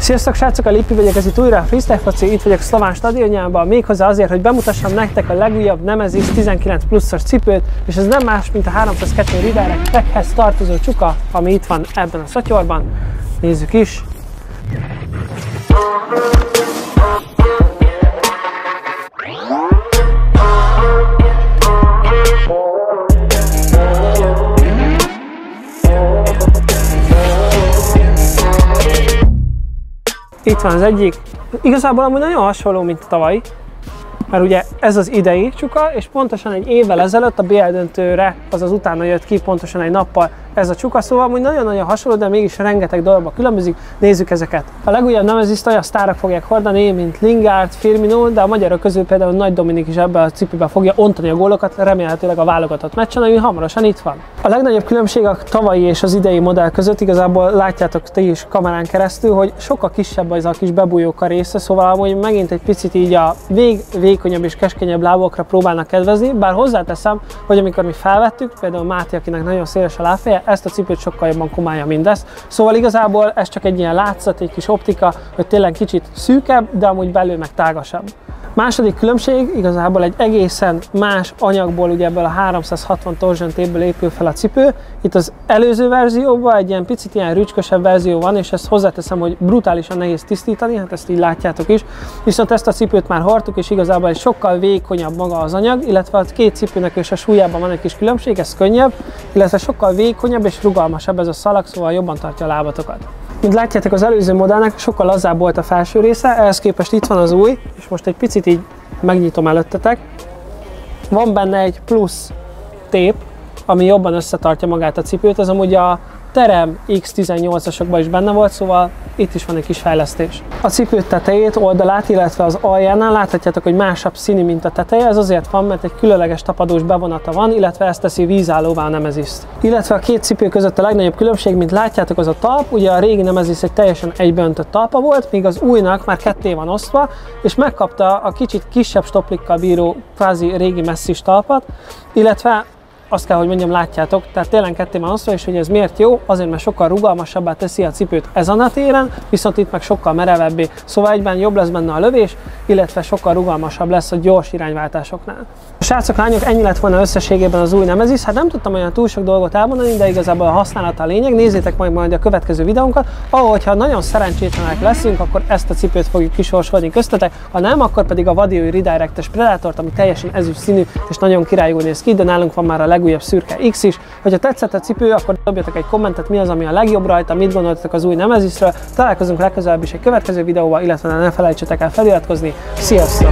Sziasztok srácok, a Lippi vagyok, ez itt újra a Freestyle foci, itt vagyok a Szlován stadionjában, méghozzá azért, hogy bemutassam nektek a legújabb Nemesis 19 pluszos cipőt, és ez nem más, mint a 302 Redirect Packhez tartozó csuka, ami itt van ebben a szatyorban. Nézzük is! Itt van az egyik. Igazából amúgy nagyon hasonló, mint tavaly, mert ugye ez az idei csuka, és pontosan egy évvel ezelőtt a BL döntőre, azaz utána jött ki pontosan egy nappal ez a csuka, szóval amúgy nagyon-nagyon hasonló, de mégis rengeteg dologba különbözik. Nézzük ezeket. A legújabb Nemesis-t olyan sztárok fogják hordani, mint Lingard, Firmino, de a magyarok közül például Nagy Dominik is ebbe a cipőbe fogja ontani a gólokat, remélhetőleg a válogatott meccsen, ami hamarosan itt van. A legnagyobb különbség a tavalyi és az idei modell között, igazából látjátok ti is kamerán keresztül, hogy sokkal kisebb az a kis bebújóka része, szóval amúgy megint egy picit így a vékonyabb és keskenyebb lábokra próbálnak kedvezni, bár hozzáteszem, hogy amikor mi felvettük, például Máté, akinek nagyon széles a lábfeje, ezt a cipőt sokkal jobban komálja mindezt. Szóval igazából ez csak egy ilyen látszat, egy kis optika, hogy tényleg kicsit szűkebb, de amúgy belül meg tágasabb. Második különbség, igazából egy egészen más anyagból, ugye ebből a 360 torsion tépből épül fel a cipő. Itt az előző verzióban egy ilyen picit ilyen rücskösebb verzió van, és ezt hozzáteszem, hogy brutálisan nehéz tisztítani, hát ezt így látjátok is. Viszont ezt a cipőt már hordtuk, és igazából egy sokkal vékonyabb maga az anyag, illetve a két cipőnek és a súlyában van egy kis különbség, ez könnyebb, illetve sokkal vékonyabb és rugalmasabb ez a szalag, szóval jobban tartja a lábatokat. Mint látjátok, az előző modellnek sokkal lazább volt a felső része, ehhez képest itt van az új, és most egy picit így megnyitom előttetek. Van benne egy plusz tép, ami jobban összetartja magát a cipőt, ez amúgy a Terem X18-asokban is benne volt, szóval itt is van egy kis fejlesztés. A cipő tetejét, oldalát, illetve az aljánál láthatjátok, hogy másabb színű, mint a teteje, ez azért van, mert egy különleges tapadós bevonata van, illetve ezt teszi vízállóvá a Nemesis-t. Illetve a két cipő között a legnagyobb különbség, mint látjátok, az a talp, ugye a régi Nemesis egy teljesen egybeöntött talpa volt, míg az újnak már ketté van osztva, és megkapta a kicsit kisebb stoplikkal bíró kvázi régi messzis talpat, illetve azt kell, hogy mondjam, látjátok, tehát tényleg ketté van osztva, és hogy ez miért jó? Azért, mert sokkal rugalmasabbá teszi a cipőt ezen a téren, viszont itt meg sokkal merevebbé. Szóval egyben jobb lesz benne a lövés, illetve sokkal rugalmasabb lesz a gyors irányváltásoknál. Srácok, lányok, ennyi lett volna összességében az új Nemesis. Hát nem tudtam olyan túl sok dolgot elmondani, de igazából a használata a lényeg. Nézzétek majd a következő videónkat, ahol, ha nagyon szerencsétlenek leszünk, akkor ezt a cipőt fogjuk kisorsolni köztetek, ha nem, akkor pedig a Vadiói Redirectes Predatort, ami teljesen ezüst színű és nagyon királyul néz ki, de nálunk van már a legújabb szürke X is. Hogyha tetszett a cipő, akkor dobjatok egy kommentet, mi az, ami a legjobb rajta, mit gondoltatok az új Nemesisről. Találkozunk legközelebb is egy következő videóval, illetve ne felejtsetek el feliratkozni. Sziasztok!